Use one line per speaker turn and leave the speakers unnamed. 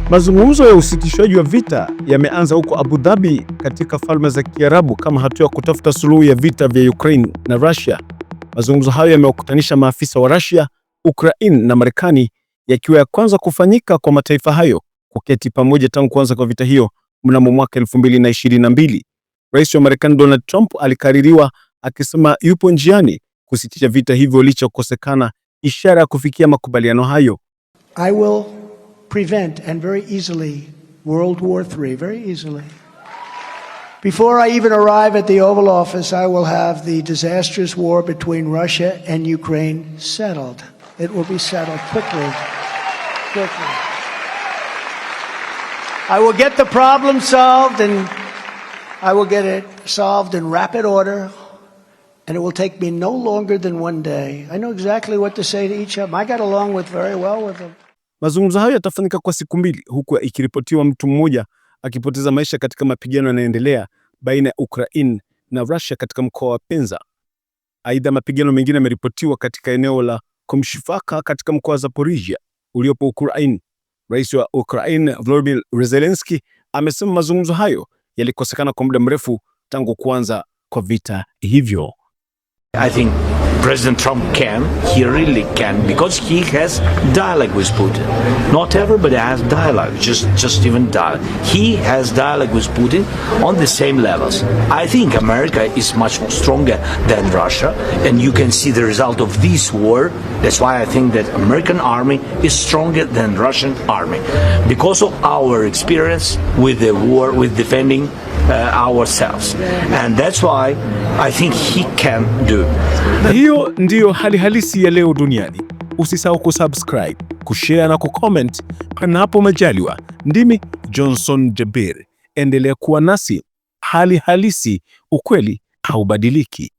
Mazungumzo ya usitishwaji wa vita yameanza huko Abu Dhabi katika Falme za Kiarabu kama hatua ya kutafuta suluhu ya vita vya Ukraine na Russia. Mazungumzo hayo yamewakutanisha maafisa wa Russia, Ukraine na Marekani, yakiwa ya kwanza kufanyika kwa mataifa hayo kuketi pamoja tangu kuanza kwa vita hiyo mnamo mwaka 2022. Rais wa Marekani Donald Trump alikaririwa akisema yupo njiani kusitisha vita hivyo licha kukosekana ishara ya kufikia makubaliano hayo.
I will prevent and very easily World War III, very easily. Before I even arrive at the Oval Office, I will have the disastrous war between Russia and Ukraine settled. It will be settled quickly. I will get the problem solved, and I will get it solved in rapid order, and it will take me no longer than one day. I know exactly what to say to each of them. I got along very well with them.
Mazungumzo hayo yatafanyika kwa siku mbili, huku ikiripotiwa mtu mmoja akipoteza maisha katika mapigano yanayoendelea baina ya Ukraine na Russia katika mkoa wa Penza. Aidha, mapigano mengine yameripotiwa katika eneo la Komshivka katika mkoa wa Zaporizhia uliopo Ukraine. Rais wa Ukraine Volodymyr Zelensky amesema mazungumzo hayo yalikosekana kwa muda mrefu tangu kuanza kwa vita hivyo.
I think President Trump he really can, because he has dialogue with Putin. Not everybody has dialogue, just even dialogue. He has dialogue with Putin on the same levels. I think America is much more stronger than Russia, and you can see the result of this war. That's why I think that American army is stronger than Russian army, because of our experience with the war, with defending ourselves. And that's why I think he can do.
Na hiyo ndiyo hali halisi ya leo duniani. Usisahau kusubscribe, kushare na kucomment panapo majaliwa. Ndimi Johnson Jabir. Endelea kuwa nasi. Hali halisi, ukweli haubadiliki.